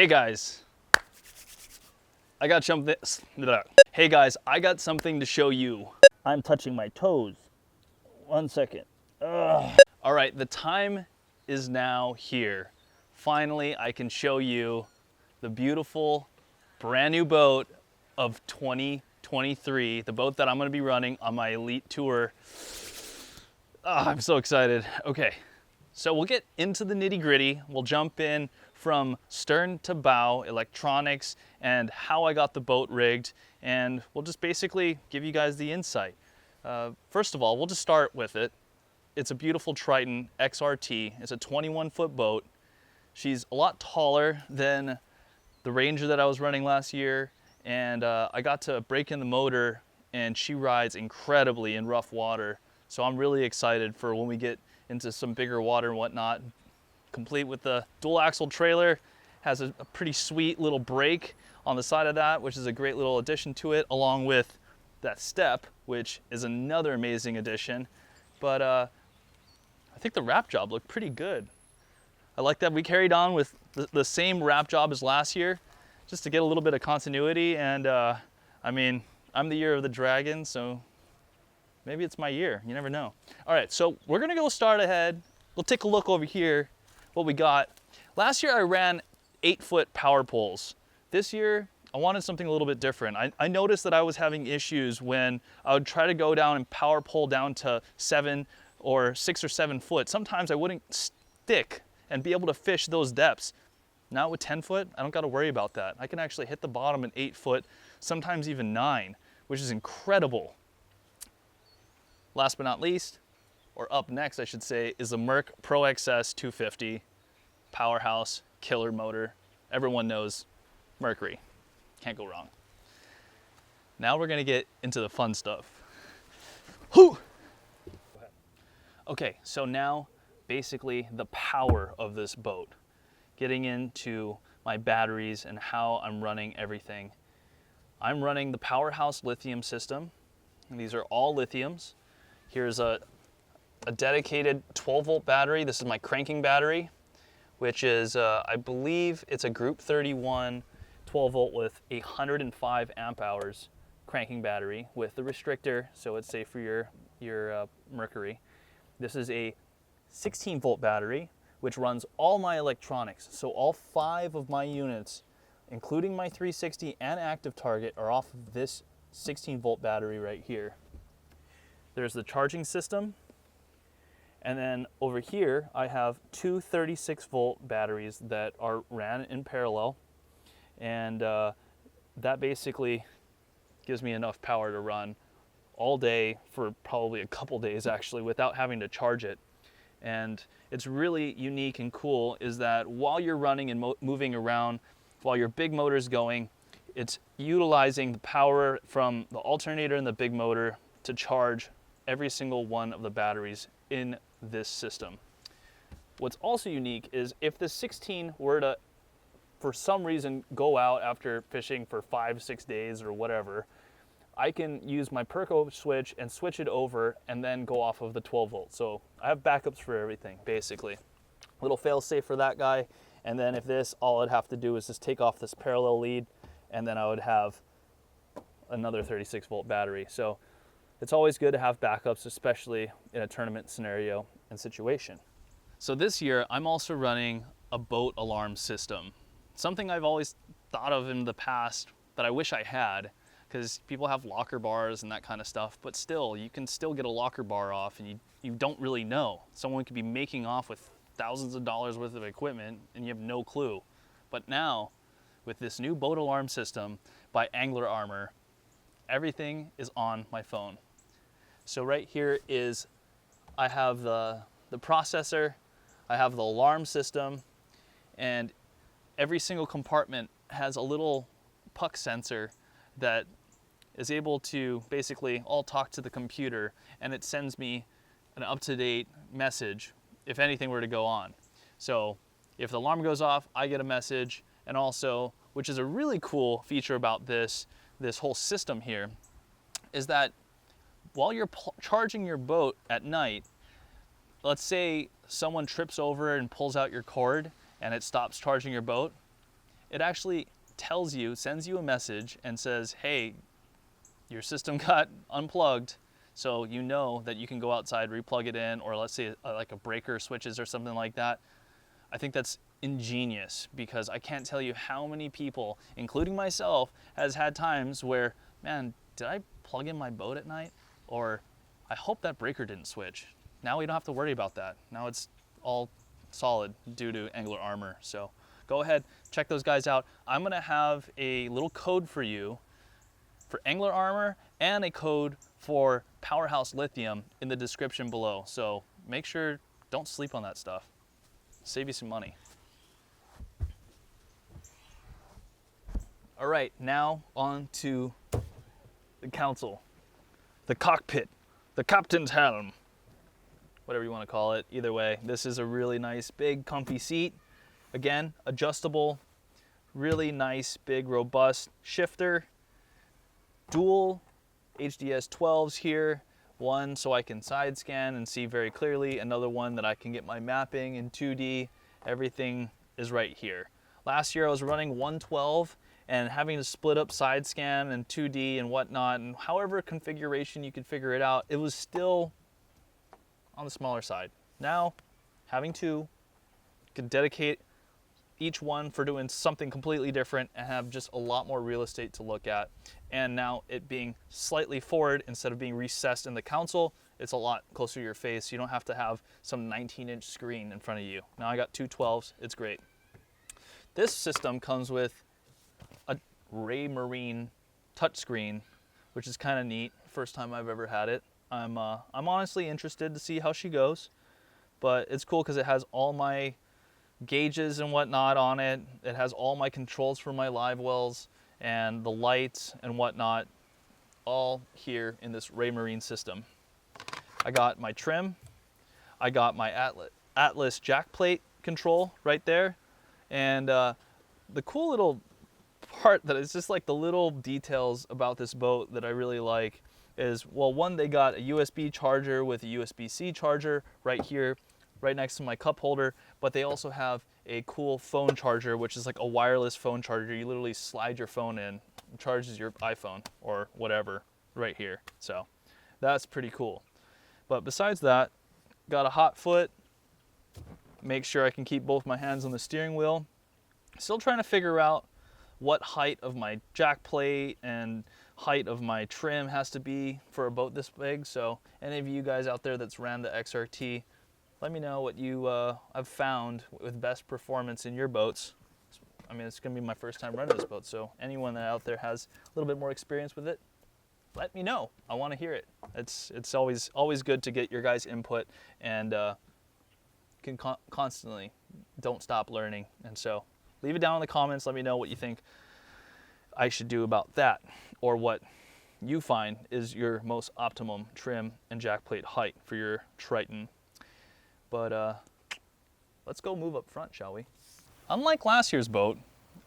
Hey guys, I got something. Hey guys, I got something to show you. I'm touching my toes. 1 second. Ugh. All right, the time is now here. Finally, I can show you the beautiful brand new boat of 2023, the boat that I'm going to be running on my elite tour. I'm so excited. Okay, so we'll get into the nitty gritty. We'll jump in from stern to bow, electronics, and how I got the boat rigged, and we'll just basically give you guys the insight. First of all, we'll just start with it. It's a beautiful Triton XRT. It's a 21-foot boat. She's a lot taller than the Ranger that I was running last year, and I got to break in the motor, and she rides incredibly in rough water. So I'm really excited for when we get into some bigger water and whatnot. Complete with the dual axle trailer, has a pretty sweet little brake on the side of that, which is a great little addition to it, along with that step, which is another amazing addition. But I think the wrap job looked pretty good. I like that we carried on with the same wrap job as last year, just to get a little bit of continuity. And I mean, I'm the year of the dragon, so maybe it's my year, you never know. All right, so we're gonna go start ahead. We'll take a look over here, what we got. Last year I ran 8-foot power poles. This year, I wanted something a little bit different. I noticed that I was having issues when I would try to go down and power pole down to 7 or 6 or 7 foot. Sometimes I wouldn't stick and be able to fish those depths. Now with 10 foot, I don't gotta worry about that. I can actually hit the bottom at 8 foot, sometimes even 9, which is incredible. Last but not least, or up next I should say, is the Merc Pro XS 250 Powerhouse killer motor. Everyone knows Mercury, can't go wrong. Now we're gonna get into the fun stuff. Whew. Okay, so now basically the power of this boat. Getting into my batteries and how I'm running everything. I'm running the Powerhouse lithium system. And these are all lithiums. Here's a dedicated 12-volt battery. This is my cranking battery, which is, I believe it's a Group 31 12-volt with 105 amp hours cranking battery with the restrictor, so it's safe for your Mercury. This is a 16-volt battery, which runs all my electronics. So all 5 of my units, including my 360 and active target, are off of this 16-volt battery right here. There's the charging system. And then over here, I have 2 36-volt batteries that are ran in parallel. And that basically gives me enough power to run all day for probably a couple days actually without having to charge it. And it's really unique and cool is that while you're running and moving around, while your big motor's going, it's utilizing the power from the alternator and the big motor to charge every single one of the batteries in this system. What's also unique is if the 16 were to, for some reason, go out after fishing for 5-6 days or whatever, I can use my Perco switch and switch it over and then go off of the 12 volt. So I have backups for everything, basically. Little fail safe for that guy. And then if this, all I'd have to do is just take off this parallel lead and then I would have another 36-volt battery. So it's always good to have backups, especially in a tournament scenario and situation. So this year, I'm also running a boat alarm system. Something I've always thought of in the past that I wish I had, because people have locker bars and that kind of stuff, but still, you can still get a locker bar off and you don't really know. Someone could be making off with thousands of dollars worth of equipment and you have no clue. But now, with this new boat alarm system by Angler Armor, everything is on my phone. So right here is, I have the processor, I have the alarm system, and every single compartment has a little puck sensor that is able to basically all talk to the computer, and it sends me an up-to-date message if anything were to go on. So if the alarm goes off, I get a message, and also, which is a really cool feature about this whole system here, is that while you're charging your boat at night, let's say someone trips over and pulls out your cord and it stops charging your boat, it actually tells you, sends you a message and says, hey, your system got unplugged, so you know that you can go outside, replug it in, or let's say like a breaker switches or something like that. I think that's ingenious, because I can't tell you how many people, including myself, has had times where, man, did I plug in my boat at night? Or I hope that breaker didn't switch. Now we don't have to worry about that. Now it's all solid due to Angler Armor. So go ahead, check those guys out. I'm gonna have a little code for you for Angler Armor and a code for Powerhouse Lithium in the description below. So make sure, don't sleep on that stuff. Save you some money. All right, now on to the console, the cockpit, the captain's helm, whatever you want to call it. Either way, this is a really nice, big, comfy seat. Again, adjustable, really nice, big, robust shifter. Dual HDS 12s here. One so I can side scan and see very clearly. Another one that I can get my mapping in 2D. Everything is right here. Last year I was running 112 and having to split up side scan and 2D and whatnot, and however configuration you could figure it out, it was still on the smaller side. Now, having two, you can dedicate each one for doing something completely different and have just a lot more real estate to look at. And now it being slightly forward instead of being recessed in the console, it's a lot closer to your face. You don't have to have some 19-inch screen in front of you. Now I got two 12s, it's great. This system comes with a Raymarine touchscreen, which is kind of neat. First time I've ever had it. I'm honestly interested to see how she goes, but it's cool because it has all my gauges and whatnot on it. It has all my controls for my live wells and the lights and whatnot, all here in this Raymarine system. I got my trim, I got my Atlas jack plate control right there, and the cool little part that is just like the little details about this boat that I really like is, well, one, they got a USB charger with a USB-C charger right here, right next to my cup holder, but they also have a cool phone charger, which is like a wireless phone charger. You literally slide your phone in, it charges your iPhone or whatever right here. So that's pretty cool. But besides that, got a hot foot, make sure I can keep both my hands on the steering wheel. Still trying to figure out what height of my jack plate and height of my trim has to be for a boat this big. So any of you guys out there that's ran the XRT, let me know what you have found with best performance in your boats. I mean, it's gonna be my first time running this boat, so anyone that out there has a little bit more experience with it, let me know. I want to hear it. It's always good to get your guys' input, and can constantly don't stop learning. And so leave it down in the comments. Let me know what you think I should do about that, or what you find is your most optimum trim and jack plate height for your Triton. But let's go move up front, shall we? Unlike last year's boat,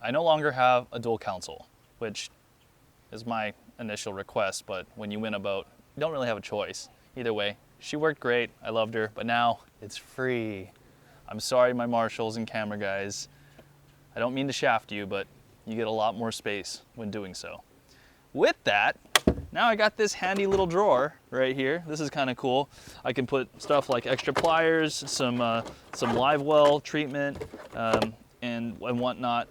I no longer have a dual console, which is my initial request, but when you win a boat, you don't really have a choice. Either way, she worked great, I loved her, but now it's free. I'm sorry, my marshals and camera guys. I don't mean to shaft you, but you get a lot more space when doing so. With that, now I got this handy little drawer right here. This is kind of cool. I can put stuff like extra pliers, some live well treatment, and whatnot.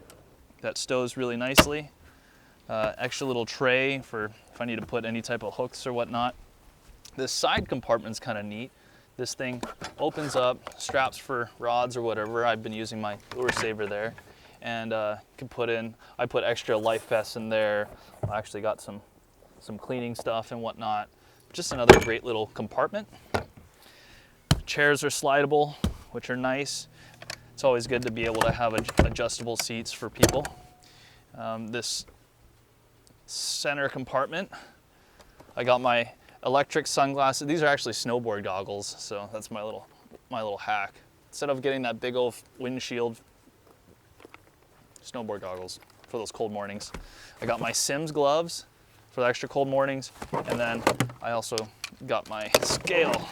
That stows really nicely. Extra little tray for if I need to put any type of hooks or whatnot. This side compartment's kind of neat. This thing opens up, straps for rods or whatever. I've been using my lure saver there, and can put in. I put extra life vests in there. I actually got some cleaning stuff and whatnot. Just another great little compartment. Chairs are slidable, which are nice. It's always good to be able to have adjustable seats for people. This center compartment, I got my electric sunglasses. These are actually snowboard goggles, so that's my little hack. Instead of getting that big old windshield, snowboard goggles for those cold mornings. I got my Sims gloves for the extra cold mornings, and then I also got my scale,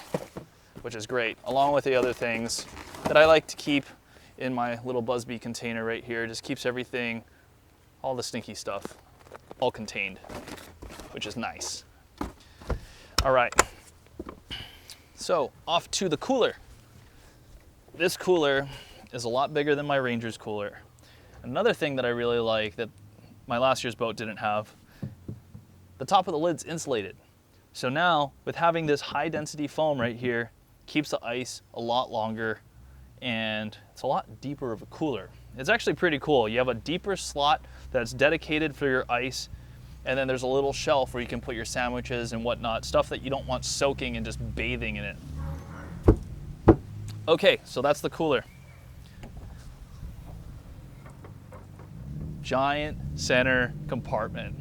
which is great, along with the other things that I like to keep in my little Busby container right here. It just keeps everything, all the stinky stuff, all contained, which is nice. All right, so off to the cooler. This cooler is a lot bigger than my Ranger's cooler. Another thing that I really like that my last year's boat didn't have, the top of the lid's insulated. So now with having this high density foam right here, keeps the ice a lot longer and it's a lot deeper of a cooler. It's actually pretty cool. You have a deeper slot that's dedicated for your ice, and then there's a little shelf where you can put your sandwiches and whatnot, stuff that you don't want soaking and just bathing in it. Okay, so that's the cooler. Giant center compartment.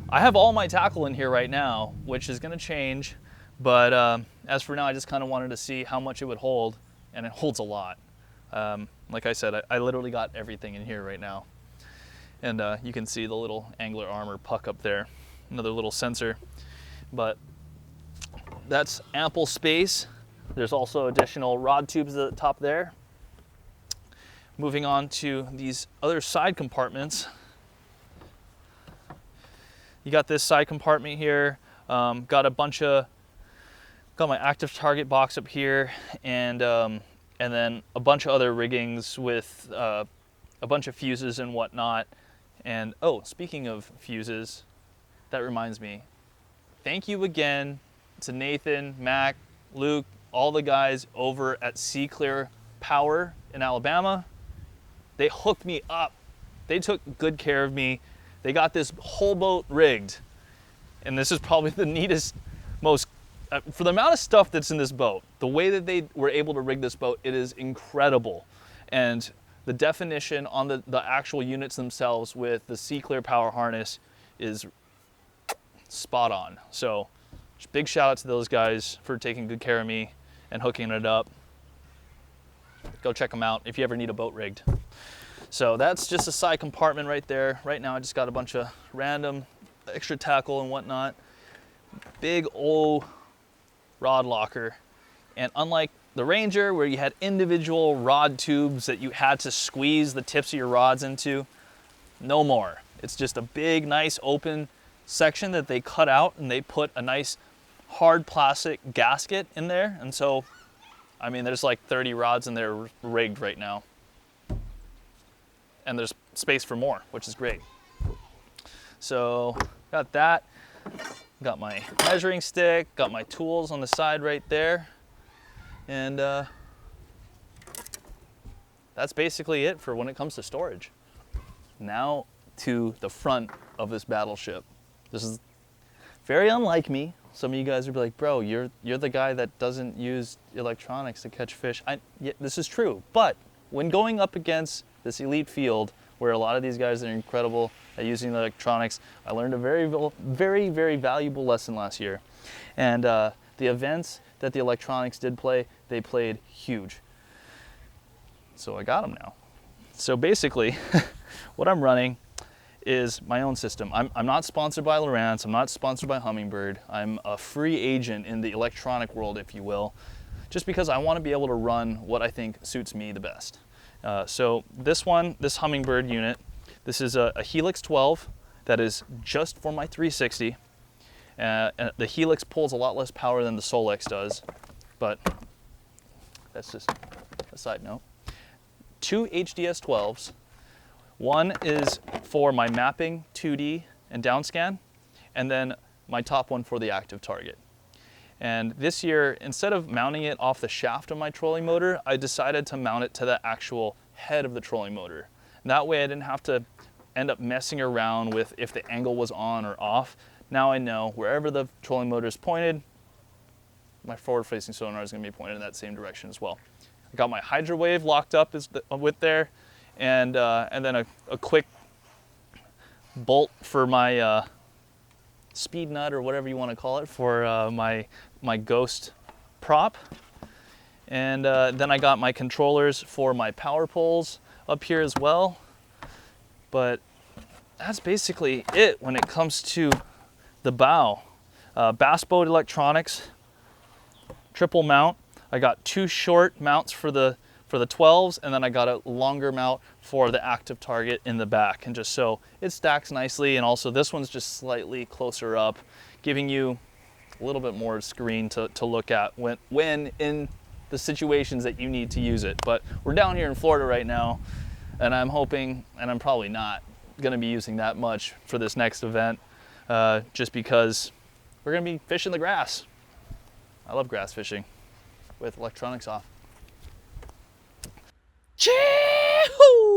I have all my tackle in here right now, which is gonna change, but as for now, I just kind of wanted to see how much it would hold, and it holds a lot. Like I said, I literally got everything in here right now. And you can see the little angler armor puck up there, another little sensor. But that's ample space. There's also additional rod tubes at the top there. Moving on to these other side compartments. You got this side compartment here, got my active target box up here, and then a bunch of other riggings with a bunch of fuses and whatnot. And oh, speaking of fuses, that reminds me, thank you again to Nathan, Mac, Luke, all the guys over at Sea Clear Power in Alabama. They hooked me up. They took good care of me. They got this whole boat rigged. And this is probably the neatest, most, for the amount of stuff that's in this boat, the way that they were able to rig this boat, it is incredible. And the definition on the actual units themselves with the Sea Clear Power harness is spot on. So big shout out to those guys for taking good care of me and hooking it up. Go check them out if you ever need a boat rigged. So that's just a side compartment right there. Right now I just got a bunch of random extra tackle and whatnot. Big old rod locker. And unlike the Ranger, where you had individual rod tubes that you had to squeeze the tips of your rods into, no more. It's just a big, nice open section that they cut out, and they put a nice hard plastic gasket in there. And so, I mean, there's like 30 rods in there rigged right now. And there's space for more, which is great. So, got that. Got my measuring stick, got my tools on the side right there. And that's basically it for when it comes to storage. Now to the front of this battleship. This is very unlike me. Some of you guys would be like, bro, you're the guy that doesn't use electronics to catch fish. Yeah, this is true, but when going up against this elite field where a lot of these guys are incredible at using electronics, I learned a very, very valuable lesson last year. And the events that the electronics did play, they played huge. So I got them now. So basically, what I'm running is my own system. I'm not sponsored by Lowrance, I'm not sponsored by Humminbird. I'm a free agent in the electronic world, if you will, just because I want to be able to run what I think suits me the best. So this Humminbird unit, this is a Helix 12 that is just for my 360. And the Helix pulls a lot less power than the Solex does, but that's just a side note. 2 HDS 12s. One is for my mapping 2D and downscan, and then my top one for the active target. And this year, instead of mounting it off the shaft of my trolling motor, I decided to mount it to the actual head of the trolling motor. And that way I didn't have to end up messing around with if the angle was on or off. Now I know wherever the trolling motor is pointed, my forward-facing sonar is going to be pointed in that same direction as well. I got my Hydra Wave locked up with there, and then a quick bolt for my speed nut or whatever you want to call it for my Ghost prop. And then I got my controllers for my power poles up here as well. But that's basically it when it comes to the bow. Bass Boat Electronics, triple mount. I got 2 short mounts for the for the 12s, and then I got a longer mount for the active target in the back, and just so it stacks nicely. And also this one's just slightly closer up, giving you a little bit more screen to look at when in the situations that you need to use it. But we're down here in Florida right now, and I'm hoping, and I'm probably not gonna be using that much for this next event, just because we're gonna be fishing the grass. I love grass fishing with electronics off. Chee-hoo!